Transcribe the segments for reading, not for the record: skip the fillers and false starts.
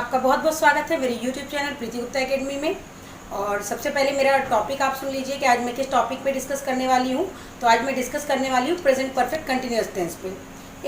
आपका बहुत बहुत स्वागत है मेरे YouTube चैनल प्रीति गुप्ता एकेडमी में। और सबसे पहले मेरा टॉपिक आप सुन लीजिए कि आज मैं किस टॉपिक पे डिस्कस करने वाली हूँ। तो आज मैं डिस्कस करने वाली हूँ प्रेजेंट परफेक्ट कंटिन्यूअस टेंस पे।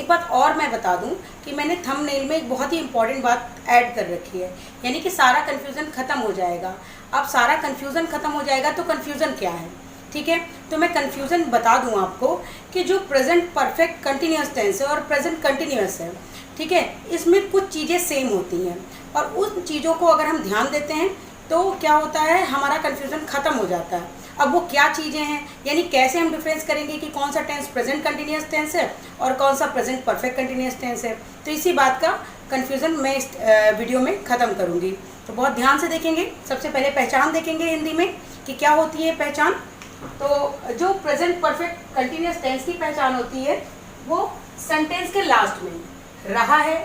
एक बात और मैं बता दूँ कि मैंने थंबनेल में एक बहुत ही इंपॉर्टेंट बात ऐड कर रखी है, यानी कि सारा कन्फ्यूज़न ख़त्म हो जाएगा। अब सारा कन्फ्यूज़न ख़त्म हो जाएगा तो कन्फ्यूज़न क्या है, ठीक है। तो मैं कन्फ्यूज़न बता दूँ आपको कि जो प्रेजेंट परफेक्ट कंटिन्यूअस टेंस है और प्रेजेंट कंटिन्यूअस है, ठीक है, इसमें कुछ चीज़ें सेम होती हैं और उन चीज़ों को अगर हम ध्यान देते हैं तो क्या होता है, हमारा कन्फ्यूज़न ख़त्म हो जाता है। अब वो क्या चीज़ें हैं, यानी कैसे हम डिफरेंस करेंगे कि कौन सा टेंस प्रेजेंट कंटिन्यूअस टेंस है और कौन सा प्रेजेंट परफेक्ट कंटिन्यूअस टेंस है। तो इसी बात का कन्फ्यूज़न मैं इस वीडियो में ख़त्म करूँगी। तो बहुत ध्यान से देखेंगे। सबसे पहले पहचान देखेंगे हिंदी में कि क्या होती है पहचान। तो जो प्रेजेंट परफेक्ट कंटिन्यूअस टेंस की पहचान होती है वो सेंटेंस के लास्ट में रहा है,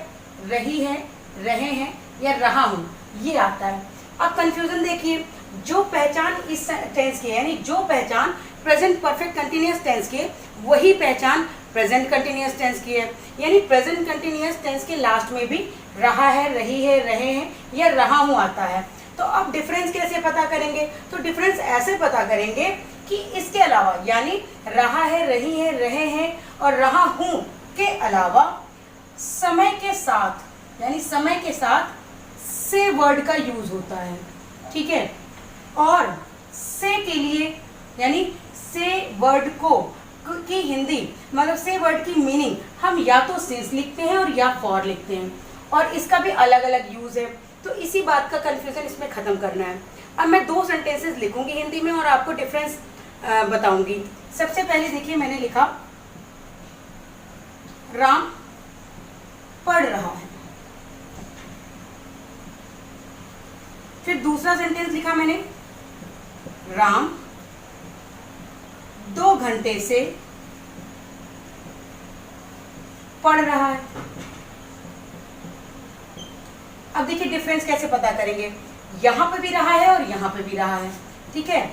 रही है, रहे हैं या रहा हूँ, ये आता है। अब कंफ्यूजन देखिए, जो पहचान इस टेंस की है, यानी जो पहचान प्रेजेंट परफेक्ट कंटिन्यूअस टेंस की है, वही पहचान प्रेजेंट कंटिन्यूअस टेंस की है। यानी प्रेजेंट कंटिन्यूअस टेंस के लास्ट में भी रहा है, रही है, रहे हैं या रहा हूँ आता है। तो अब डिफरेंस कैसे पता करेंगे? तो डिफरेंस ऐसे पता करेंगे कि इसके अलावा, यानी रहा है, रही है, रहे हैं और रहा हूँ के अलावा समय के साथ, यानी समय के साथ से वर्ड का यूज होता है, ठीक है। और से के लिए, यानी से वर्ड को की हिंदी मतलब से वर्ड की मीनिंग हम या तो सिंस लिखते हैं और या फॉर लिखते हैं और इसका भी अलग अलग यूज है। तो इसी बात का कंफ्यूजन इसमें ख़त्म करना है। अब मैं दो सेंटेंसेस लिखूंगी हिंदी में और आपको डिफरेंस बताऊंगी। सबसे पहले देखिए, मैंने लिखा राम पढ़ रहा है। फिर दूसरा सेंटेंस लिखा मैंने, राम 2 घंटे से पढ़ रहा है। अब देखिए डिफरेंस कैसे पता करेंगे। यहां पे भी रहा है और यहां पे भी रहा है, ठीक है।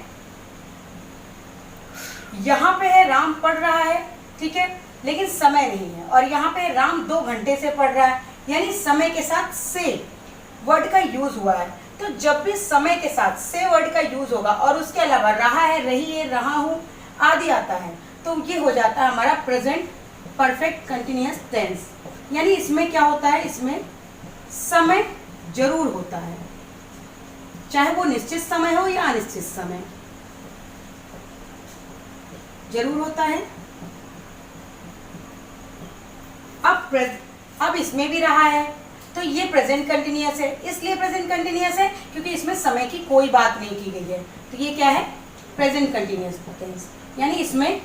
यहां पे है राम पढ़ रहा है, ठीक है, लेकिन समय नहीं है। और यहाँ पे राम 2 घंटे से पढ़ रहा है, यानी समय के साथ से वर्ड का यूज हुआ है। तो जब भी समय के साथ से वर्ड का यूज होगा और उसके अलावा रहा है, रही है, रहा हूं आदि आता है, तो ये हो जाता है हमारा प्रेजेंट परफेक्ट कंटिन्यूअस टेंस। यानी इसमें क्या होता है, इसमें समय जरूर होता है, चाहे वो निश्चित समय हो या अनिश्चित समय, जरूर होता है। अब इसमें भी रहा है तो ये प्रेजेंट कंटिन्यूअस है। इसलिए प्रेजेंट कंटिन्यूअस है क्योंकि इसमें समय की कोई बात नहीं की गई है। तो ये क्या है, प्रेजेंट कंटिन्यूअस टेंस, यानी इसमें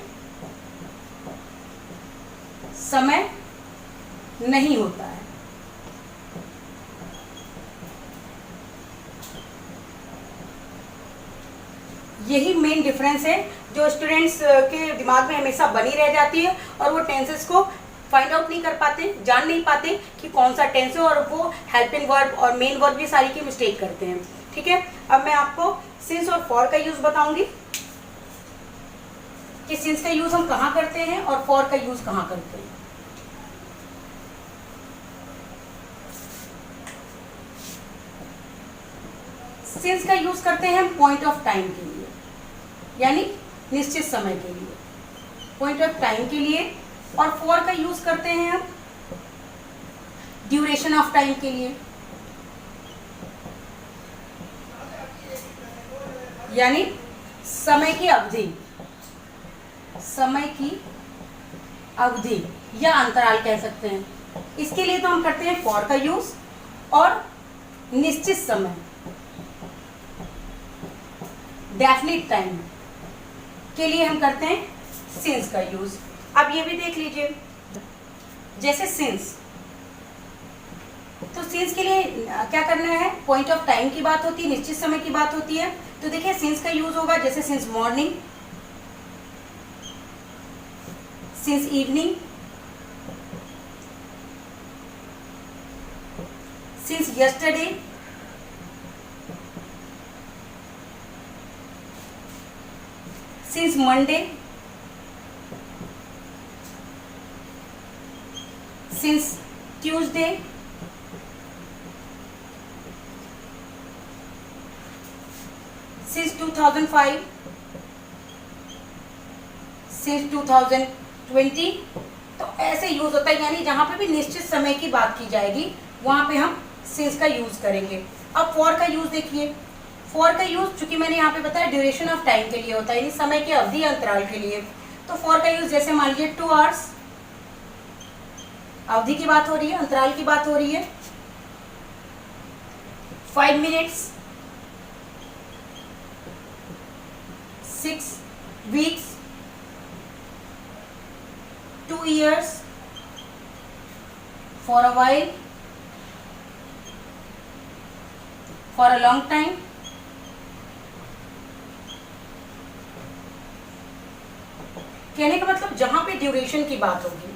समय नहीं होता है। यही मेन डिफरेंस है जो स्टूडेंट्स के दिमाग में हमेशा बनी रह जाती है और वो टेंसेस को फाइंड आउट नहीं कर पाते, जान नहीं पाते कि कौन सा टेंस है, और वो हेल्पिंग वर्ब और मेन वर्ब भी सारी की मिस्टेक करते हैं, ठीक है। अब मैं आपको सिंस और फॉर का यूज बताऊंगी कि सिंस का यूज हम कहाँ करते हैं और फॉर का यूज कहाँ करते हैं। सिंस का यूज करते हैं हम पॉइंट ऑफ टाइम के लिए, यानी निश्चित समय के लिए, पॉइंट ऑफ टाइम के लिए। और फॉर का यूज करते हैं हम ड्यूरेशन ऑफ टाइम के लिए, यानी समय की अवधि, समय की अवधि या अंतराल कह सकते हैं। इसके लिए तो हम करते हैं फॉर का यूज, और निश्चित समय डेफिनिट टाइम के लिए हम करते हैं सिंस का यूज। अब ये भी देख लीजिए, जैसे सिंस, तो सिंस के लिए क्या करना है, पॉइंट ऑफ टाइम की बात होती है, निश्चित समय की बात होती है। तो देखिए सिंस का यूज होगा जैसे since morning, since evening, since yesterday, since Monday, since Tuesday, since 2005, since 2020। तो ऐसे यूज होता है, यानी जहां पे भी निश्चित समय की बात की जाएगी वहां पे हम सिंस का यूज करेंगे। अब फॉर का यूज देखिए, फॉर का यूज चूंकि मैंने यहाँ पे बताया ड्यूरेशन ऑफ टाइम के लिए होता है, यानी समय के अवधि अंतराल के लिए। तो फॉर का यूज जैसे मान लीजिए 2 आवर्स, अवधि की बात हो रही है, अंतराल की बात हो रही है। 5 minutes, 6 weeks, 2 years, for a while, for a long time, कहने का मतलब जहां पे ड्यूरेशन की बात होगी,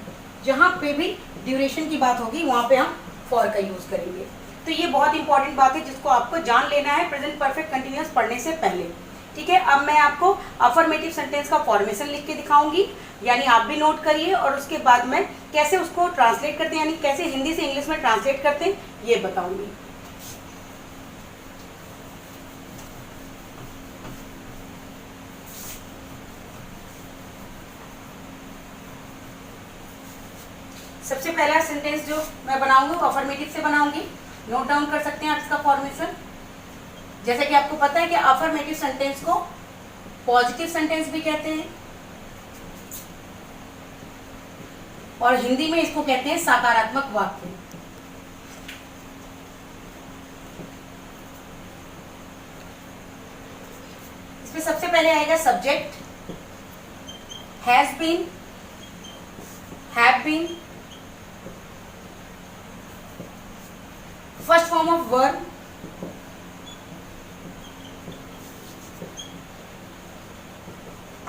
जहां पे भी ड्यूरेशन की बात होगी वहां पे हम फॉर का यूज करेंगे। तो ये बहुत इंपॉर्टेंट बात है जिसको आपको जान लेना है प्रेजेंट परफेक्ट कंटिन्यूअस पढ़ने से पहले। ठीक है, अब मैं आपको अफर्मेटिव सेंटेंस का फॉर्मेशन लिख के दिखाऊंगी, यानी आप भी नोट करिए, और उसके बाद मैं कैसे उसको ट्रांसलेट करते हैं, यानी कैसे हिंदी से इंग्लिश में ट्रांसलेट करते हैं ये बताऊंगी। सबसे पहला सेंटेंस जो मैं बनाऊंगी वो अफर्मेटिव से बनाऊंगी, नोट डाउन कर सकते हैं आप इसका फॉर्मेशन। जैसे कि आपको पता है कि अफर्मेटिव सेंटेंस को पॉजिटिव सेंटेंस भी कहते हैं, और हिंदी में इसको कहते हैं सकारात्मक वाक्य। इसमें सबसे पहले आएगा subject, has been, have been, first form of verb,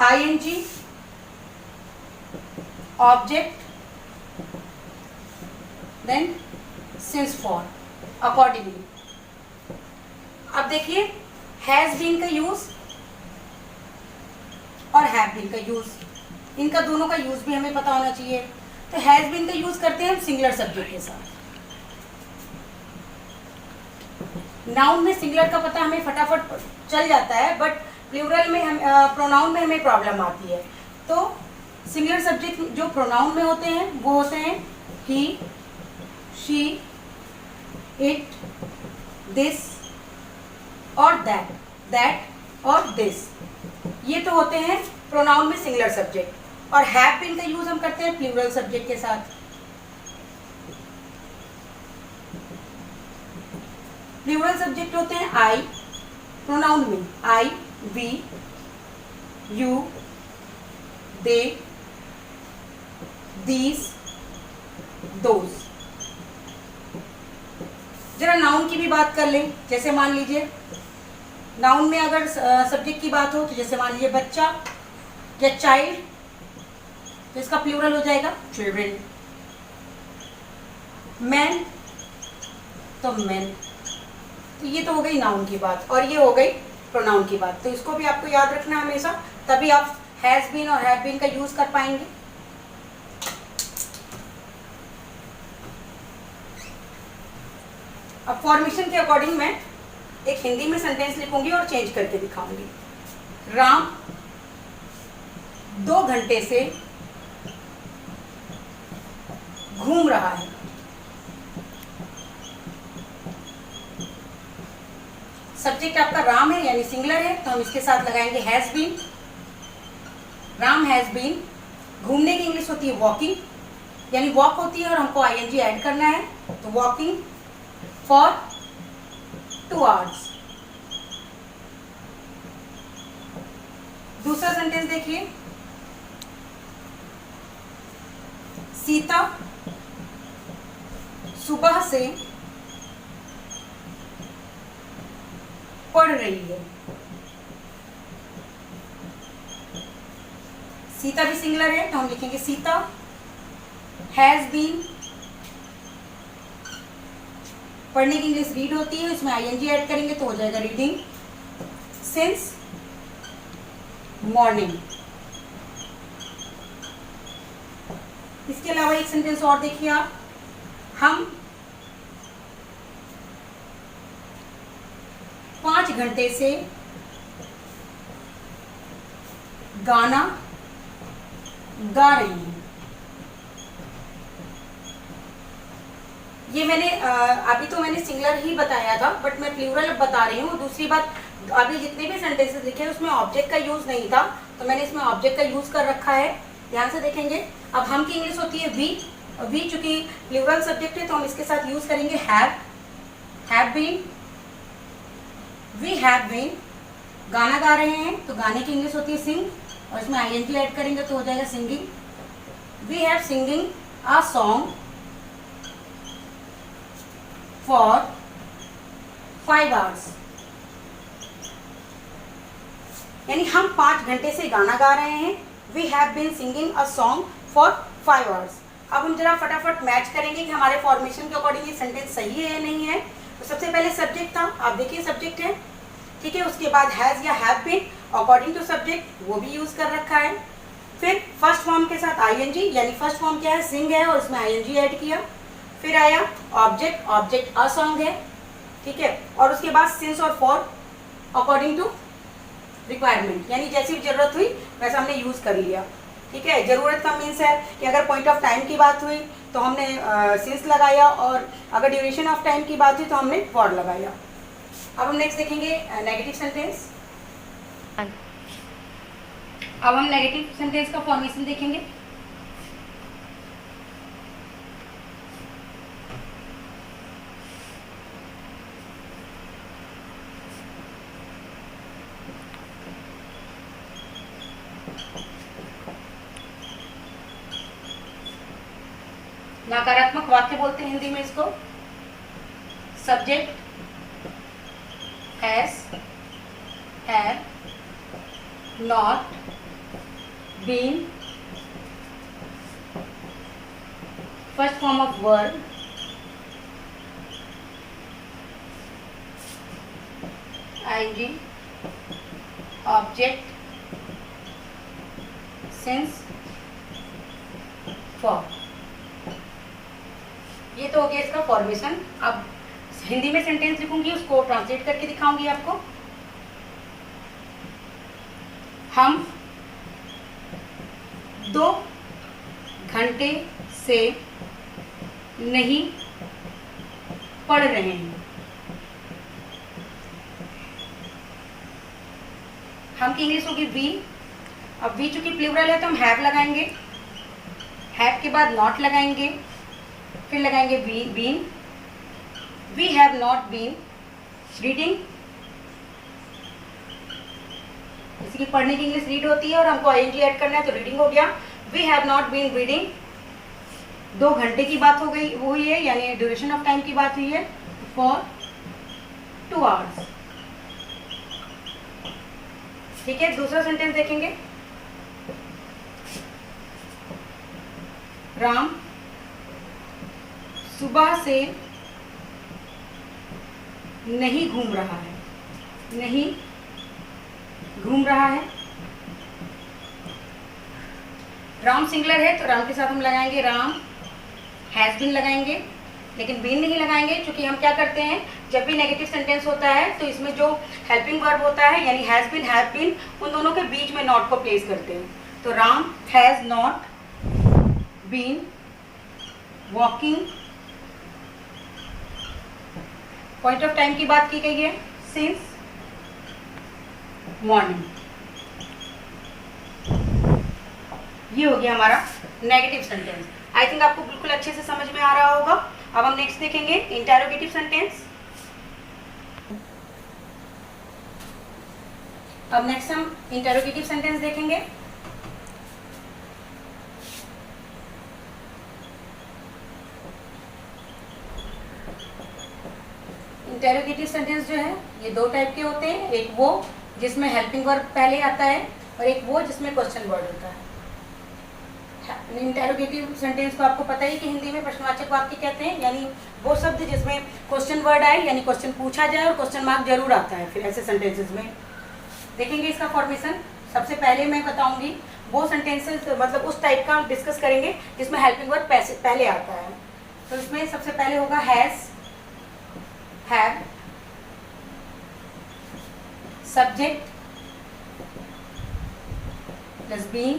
ING, object, then since for accordingly. अब देखिए हैज बीन का यूज और हैव बीन का यूज, इनका दोनों का यूज भी हमें पता होना चाहिए। तो हैज बीन का यूज करते हैं हम सिंगुलर सब्जेक्ट के साथ। नाउन में सिंगुलर का पता हमें फटाफट चल जाता है, बट प्लूरल में हम प्रोनाउन में हमें प्रॉब्लम आती है। तो सिंगुलर सब्जेक्ट जो प्रोनाउन में होते हैं वो होते हैं ही, शी, इट, दिस और दैट, दैट और दिस, ये तो होते हैं प्रोनाउन में सिंगुलर सब्जेक्ट। और हैव बीन का यूज हम करते हैं प्लूरल सब्जेक्ट के साथ। प्लूरल सब्जेक्ट होते हैं आई, प्रोनाउन में I, we, you, they, these, those. जरा नाउन की भी बात कर लें, जैसे मान लीजिए नाउन में अगर सब्जेक्ट की बात हो तो जैसे मान लीजिए बच्चा या चाइल्ड, तो इसका प्लूरल हो जाएगा चिल्ड्रन। मैन तो मैन। तो ये तो हो गई नाउन की बात, और ये हो गई प्रोनाउन की बात। तो इसको भी आपको याद रखना है हमेशा, तभी आप हैज बीन और हैव बीन का यूज कर पाएंगे। अब फॉर्मेशन के अकॉर्डिंग मैं एक हिंदी में सेंटेंस लिखूंगी और चेंज करके दिखाऊंगी। राम 2 घंटे से घूम रहा है। सब्जेक्ट आपका राम है यानी सिंगुलर है, तो हम इसके साथ लगाएंगे has been. Ram has been. घूमने की इंग्लिश होती है वॉकिंग, यानी वॉक होती है और हमको आईएनजी ऐड करना है, तो वॉकिंग फॉर 2 आवर्स। दूसरा सेंटेंस देखिए, सीता सुबह से पढ़ रही है। सीता भी सिंगुलर है तो हम लिखेंगे सीता हैज बीन। पढ़ने की इंग्लिश रीड होती है, इसमें आईएनजी ऐड करेंगे तो हो जाएगा रीडिंग सिंस मॉर्निंग। इसके अलावा एक सेंटेंस और देखिए आप, हम 5 घंटे से गाना गा रही हैं। ये मैंने अभी तो मैंने सिंगुलर ही बताया था, बट मैं प्लूरल अब बता रही हूँ। दूसरी बात, अभी जितने भी सेंटेंसेस लिखे हैं उसमें ऑब्जेक्ट का यूज नहीं था, तो मैंने इसमें ऑब्जेक्ट का यूज कर रखा है। ध्यान से देखेंगे। अब हम की इंग्लिश होती है वी। वी चूंकि प्लूरल सब्जेक्ट है तो हम इसके साथ यूज करेंगे have been, we have been. गाना गा रहे हैं तो गाने की इंग्लिश होती है सिंग, और इसमें आईएनजी ऐड करेंगे तो हो जाएगा singing. We have singing a song for 5 hours, यानी हम 5 घंटे से गाना गा रहे हैं। We have been singing a song for 5 hours। अब हम जरा फटाफट मैच करेंगे कि हमारे फॉर्मेशन के अकॉर्डिंग ये सेंटेंस सही है या नहीं है। तो सबसे पहले सब्जेक्ट था, आप देखिए सब्जेक्ट है, ठीक है। उसके बाद हैज या have been according to subject, वो भी यूज कर रखा है। फिर फर्स्ट फॉर्म के साथ आईएनजी, यानी फर्स्ट फॉर्म क्या है, सिंग है, और उसमें आईएनजी ऐड किया। फिर आया ऑब्जेक्ट, ऑब्जेक्ट अ सॉन्ग है, ठीक है। और उसके बाद सिंस और फॉर अकॉर्डिंग टू रिक्वायरमेंट, यानी जैसी जरूरत हुई वैसा हमने यूज कर लिया, ठीक है। जरूरत का मीन्स है कि अगर पॉइंट ऑफ टाइम की बात हुई तो हमने सिंस लगाया, और अगर ड्यूरेशन ऑफ टाइम की बात हुई तो हमने फॉर लगाया। अब हम नेक्स्ट देखेंगे नेगेटिव सेंटेंस। अब हम नेगेटिव सेंटेंस का फॉर्मेशन देखेंगे। नकारात्मक वाक्य बोलते हैं हिंदी में इसको। Subject has, have, not, been, first form of verb, ING, object, since, for. ये तो हो गया इसका फॉर्मेशन। अब हिंदी में सेंटेंस लिखूंगी, उसको ट्रांसलेट करके दिखाऊंगी आपको। हम 2 घंटे से नहीं पढ़ रहे हैं। हम की इंग्लिश होगी वी। अब वी चूंकि प्लूरल है तो हम हैव लगाएंगे, हैव के बाद नॉट लगाएंगे, फिर लगाएंगे been. We have not been reading, जैसे कि पढ़ने की इंग्लिश रीड होती है और हमको आईएनजी ऐड करना है तो रीडिंग हो गया। We have not been reading, 2 घंटे की बात हो गई हुई है, यानी ड्यूरेशन ऑफ टाइम की बात हुई है, फॉर 2 hours, ठीक है। दूसरा सेंटेंस देखेंगे। राम सुबह से नहीं घूम रहा है, नहीं घूम रहा है। राम सिंगुलर है तो राम के साथ हम लगाएंगे राम, हैज बीन लगाएंगे, लेकिन बीन नहीं लगाएंगे, क्योंकि हम क्या करते हैं, जब भी नेगेटिव सेंटेंस होता है तो इसमें जो हेल्पिंग वर्ब होता है, यानी हैज बीन, हैव बीन, उन दोनों के बीच में नॉट को प्लेस करते हैं। तो Ram has not been walking, point of time की बात की गई है, सिंस मॉर्निंग। ये हो गया हमारा नेगेटिव सेंटेंस। आई थिंक आपको बिल्कुल अच्छे से समझ में आ रहा होगा। अब हम नेक्स्ट देखेंगे इंटेरोगेटिव सेंटेंस। अब नेक्स्ट हम इंटेरोगेटिव सेंटेंस देखेंगे। इंटेरोगेटिव सेंटेंस जो है ये 2 टाइप के होते हैं, एक वो जिसमें हेल्पिंग वर्ब पहले आता है और एक वो जिसमें क्वेश्चन वर्ड होता है। इंटेरोगेटिव सेंटेंस को आपको पता ही कि हिंदी में प्रश्नवाचक वाक्य कहते हैं, यानी वो शब्द जिसमें क्वेश्चन वर्ड आए, यानी क्वेश्चन पूछा जाए और क्वेश्चन मार्क जरूर आता है। फिर ऐसे सेंटेंसेस में देखेंगे इसका फॉर्मेशन। सबसे पहले मैं बताऊंगी वो सेंटेंसेस, मतलब उस टाइप का डिस्कस करेंगे जिसमें हेल्पिंग वर्ब पहले आता है। तो इसमें सबसे पहले होगा has, have, subject, plus been,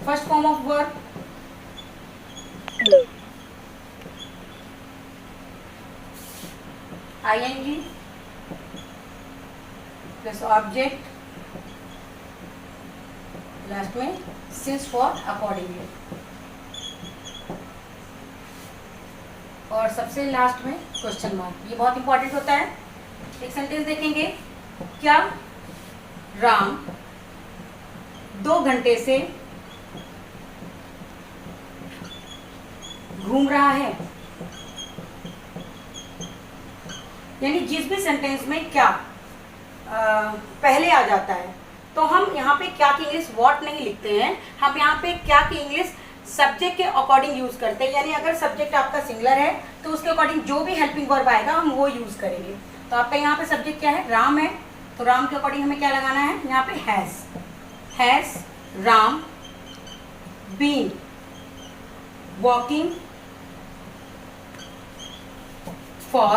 first form of verb ing plus object, last में सिंस फॉर अकॉर्डिंगली, और सबसे लास्ट में क्वेश्चन मार्क। ये बहुत इंपॉर्टेंट होता है। एक सेंटेंस देखेंगे, क्या राम 2 घंटे से घूम रहा है। यानी जिस भी सेंटेंस में क्या पहले आ जाता है, तो हम यहाँ पे क्या की इंग्लिश व्हाट नहीं लिखते हैं, हम यहाँ पे क्या की इंग्लिश सब्जेक्ट के अकॉर्डिंग यूज करते हैं। यानी अगर सब्जेक्ट आपका सिंगुलर है तो उसके अकॉर्डिंग जो भी हेल्पिंग वर्ब आएगा हम वो यूज करेंगे। तो आपका यहाँ पे सब्जेक्ट क्या है, राम है, तो राम के अकॉर्डिंग हमें क्या लगाना है, यहाँ पे has Ram been walking for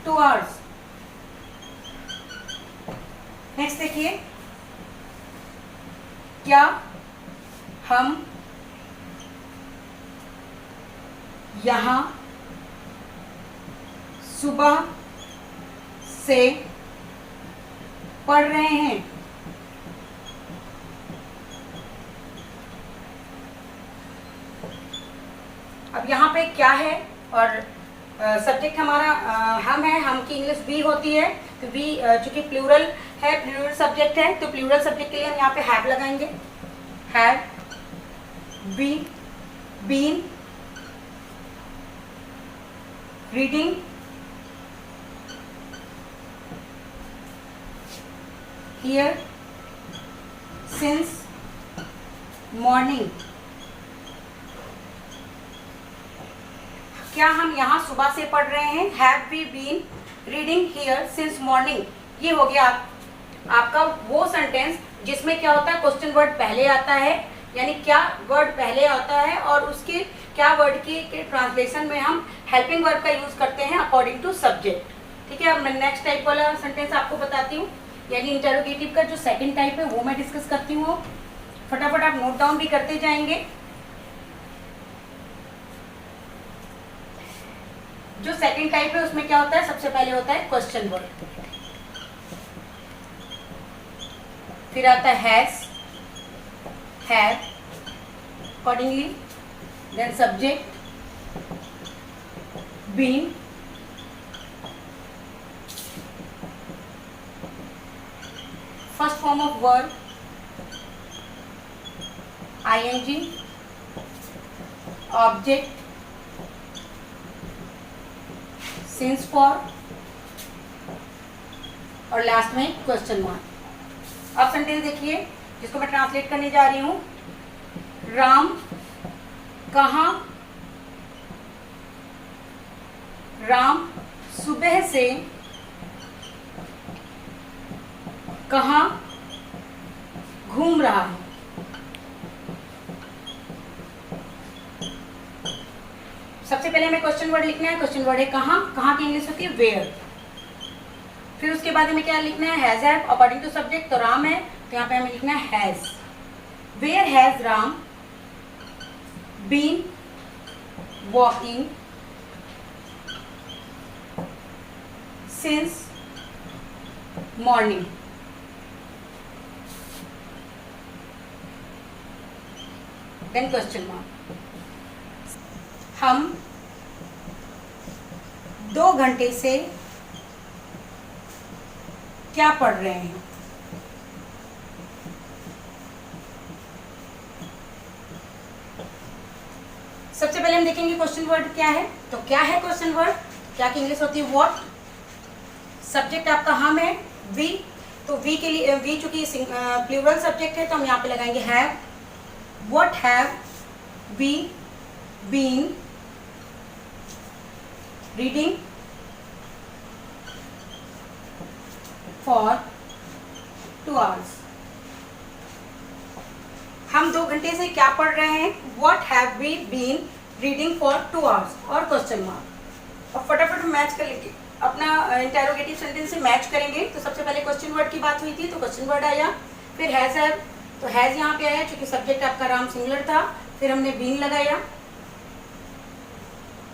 2 hours। Next देखिए, क्या हम यहाँ सुबह से पढ़ रहे हैं। अब यहाँ पे क्या है और सब्जेक्ट हमारा हम है, हम की इंग्लिश वी होती है, तो वी चूंकि प्लूरल है, प्लूरल सब्जेक्ट है, तो प्लूरल सब्जेक्ट के लिए हम यहाँ पे हैव लगाएंगे। Have be been reading here since morning. क्या हम यहाँ सुबह से पढ़ रहे हैं, have we been reading here since morning. ये हो गया आपका वो सेंटेंस जिसमें क्या होता है, क्वेश्चन वर्ड पहले आता है, यानी क्या वर्ड पहले आता है और उसके क्या वर्ड के ट्रांसलेशन में हम हेल्पिंग वर्ब का यूज करते हैं अकॉर्डिंग टू सब्जेक्ट। ठीक है, अब मैं नेक्स्ट टाइप वाला सेंटेंस आपको बताती हूँ, यानी इंटरोगेटिव का जो सेकंड टाइप है वो मैं डिस्कस करती हूँ। फटाफट आप नोट डाउन भी करते जाएंगे। जो सेकंड टाइप है उसमें क्या होता है, सबसे पहले होता है क्वेश्चन वर्ड, फिर आता है has, have, accordingly, then subject, been, first form of verb ing, object since for, और लास्ट में क्वेश्चन मार्क। अब सेंटेंस देखिए जिसको मैं ट्रांसलेट करने जा रही हूँ, राम कहाँ, राम सुबह से कहाँ घूम रहा है। सबसे पहले हमें क्वेश्चन वर्ड लिखना है, क्वेश्चन वर्ड है कहाँ, कहाँ की इंग्लिश होती है वेयर। फिर उसके बाद हमें क्या लिखना है, has have, according to subject तो राम है, तो यहाँ पे हमें लिखना है has. Where has Ram been walking since morning. Then question mark. हम 2 घंटे से क्या पढ़ रहे हैं। सबसे पहले हम देखेंगे क्वेश्चन वर्ड क्या है। तो क्या है क्वेश्चन वर्ड, क्या की इंग्लिश होती है व्हाट। सब्जेक्ट आपका हम है, वी, तो वी के लिए वी चूंकि प्लूरल सब्जेक्ट है तो हम यहाँ पे लगाएंगे have. What have we been reading for 2 hours। हम 2 घंटे से क्या पढ़ रहे हैं, what have we been reading for 2 hours, और क्वेश्चन मार्क। और फटाफट मैच कर लेंगे अपना इंटेरोगेटिव सेंटेंस से मैच करेंगे। तो सबसे पहले क्वेश्चन वर्ड की बात हुई थी, तो क्वेश्चन वर्ड आया, फिर हैज़ हैव, तो हैज़ यहाँ पे आया क्योंकि सब्जेक्ट आपका राम सिंगुलर था, फिर हमने बीन लगाया,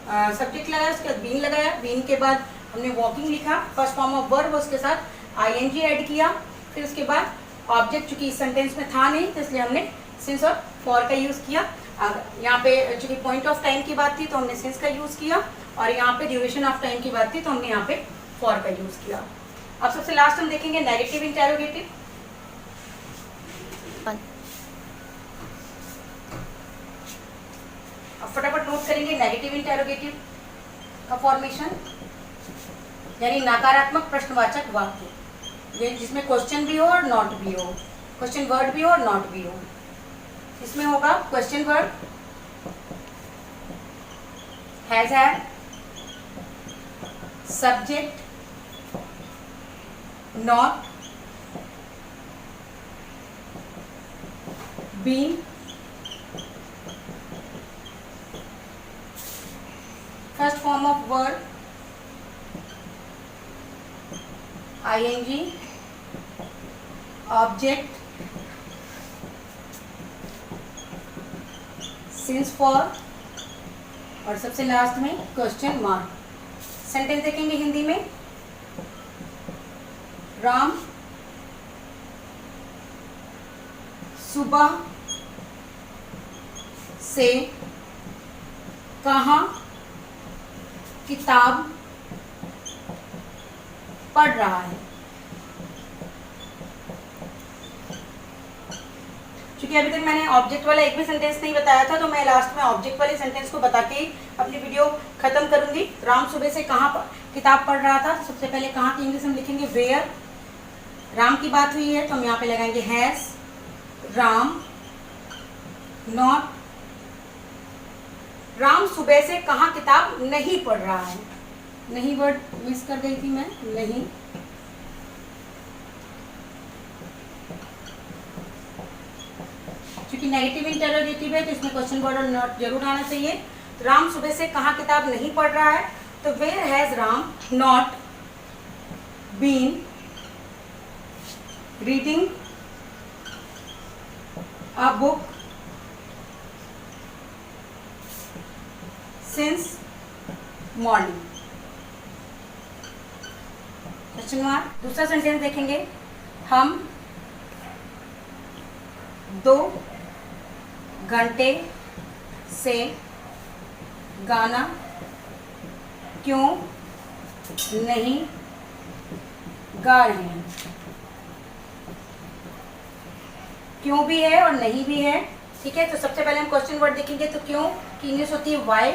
सब्जेक्ट लगाया, उसके बाद बीन लगाया, बीन के बाद हमने वॉकिंग लिखा, फर्स्ट फॉर्म ऑफ वर्ब, उसके साथ आईएनजी ऐड किया, फिर उसके बाद ऑब्जेक्ट चूंकि इस सेंटेंस में था नहीं तो इसलिए हमने सिंस और फॉर का यूज़ किया। यहाँ पे चूंकि पॉइंट ऑफ टाइम की बात थी तो हमने सिंस का यूज़ किया, और यहाँ पे ड्यूरेशन ऑफ टाइम की बात थी तो हमने यहाँ पे फॉर का यूज़ किया। अब सबसे लास्ट हम देखेंगे नेगेटिव इंटेरोगेटिव। अब फटाफट नोट करेंगे नेगेटिव इंटेरोगेटिव का फॉर्मेशन, यानी नकारात्मक प्रश्नवाचक वाक्य, ये जिसमें क्वेश्चन भी हो और नॉट भी हो, क्वेश्चन वर्ड भी हो और नॉट भी हो। इसमें होगा question word has have, subject not, been, first form of word ING, object since for, और सबसे लास्ट में क्वेश्चन मार्क। सेंटेंस देखेंगे हिंदी में, राम सुबह से कहाँ किताब पढ़ रहा है। क्योंकि अभी तक मैंने ऑब्जेक्ट वाला एक भी सेंटेंस नहीं बताया था, तो मैं लास्ट में ऑब्जेक्ट वाले सेंटेंस को बता के ही अपनी वीडियो खत्म करूंगी। राम सुबह से कहाँ किताब पढ़ रहा था, सबसे पहले कहाँ की इंग्लिश हम लिखेंगे वेयर। राम की बात हुई है तो हम यहाँ पे लगाएंगे हैज, राम, नॉट, राम सुबह से कहाँ किताब नहीं पढ़ रहा है, नहीं वर्ड मिस कर गई थी मैं, नहीं, क्योंकि नेगेटिव इंटेरोगेटिव है तो इसमें क्वेश्चन वर्ड और नॉट जरूर आना चाहिए। तो राम सुबह से कहाँ किताब नहीं पढ़ रहा है, तो where has Ram not been reading a book since morning. Question mark. दूसरा सेंटेंस देखेंगे, हम 2 घंटे से गाना क्यों नहीं गा रहे हैं। क्यों भी है और नहीं भी है, ठीक है। तो सबसे पहले हम क्वेश्चन वर्ड देखेंगे, तो क्यों की इंग्लिश होती है वाई,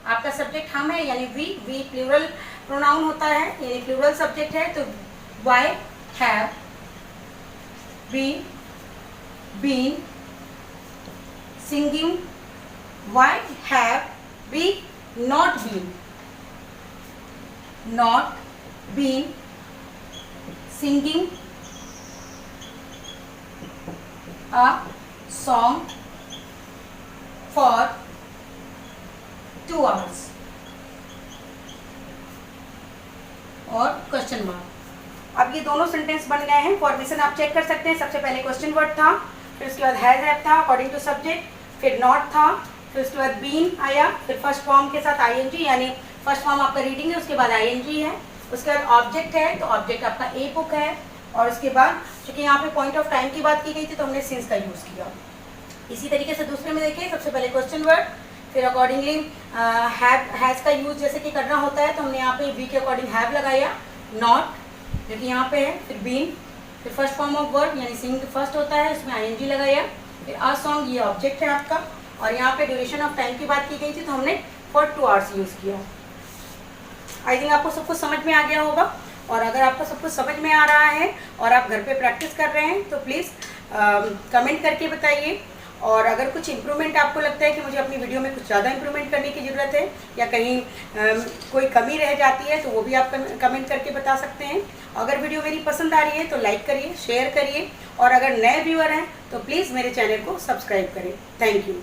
आपका सब्जेक्ट हम है यानी वी प्लूरल प्रोनाउन होता है यानी प्लूरल सब्जेक्ट है, तो why have been singing, why have we not been singing a song for 2 hours। और क्वेश्चन मार्क। अब ये दोनों सेंटेंस बन गए हैं। फॉर्मेशन आप चेक कर सकते हैं। सबसे पहले क्वेश्चन वर्ड था, फिर उसके बाद हैज हैव था अकॉर्डिंग टू सब्जेक्ट, फिर नॉट था, फिर उसके बाद बीन आया, फिर फर्स्ट फॉर्म के साथ आईएनजी, यानी फर्स्ट फॉर्म आपका रीडिंग है, उसके बाद आईएनजी है, उसके बाद ऑब्जेक्ट है तो ऑब्जेक्ट आपका ए बुक है, और उसके बाद चूंकि यहाँ पे पॉइंट ऑफ टाइम की बात की गई थी तो हमने सिंस का यूज़ किया। इसी तरीके से दूसरे में देखिए, सबसे पहले क्वेश्चन वर्ड, फिर अकॉर्डिंगली हैज़ का यूज़ जैसे कि करना होता है तो हमने यहाँ पे वी के अकॉर्डिंग हैव लगाया, नॉट जो कि यहाँ पे है, फिर बीन, फिर फर्स्ट फॉर्म ऑफ वर्ड यानी सिंग फर्स्ट होता है उसमें आईएनजी लगाया, फिर अ सॉन्ग ये ऑब्जेक्ट है आपका, और यहाँ पे ड्यूरेशन ऑफ टाइम की बात की गई थी तो हमने फॉर 2 hours यूज़ किया। आई थिंक आपको सब कुछ समझ में आ गया होगा, और अगर आपको सब कुछ समझ में आ रहा है और आप घर पे प्रैक्टिस कर रहे हैं तो प्लीज़ कमेंट करके बताइए। और अगर कुछ इम्प्रूवमेंट आपको लगता है कि मुझे अपनी वीडियो में कुछ ज़्यादा इम्प्रूवमेंट करने की ज़रूरत है या कहीं कोई कमी रह जाती है तो वो भी आप कमेंट करके बता सकते हैं। अगर वीडियो मेरी पसंद आ रही है तो लाइक करिए, शेयर करिए, और अगर नए व्यूअर हैं तो प्लीज़ मेरे चैनल को सब्सक्राइब करें। Thank you.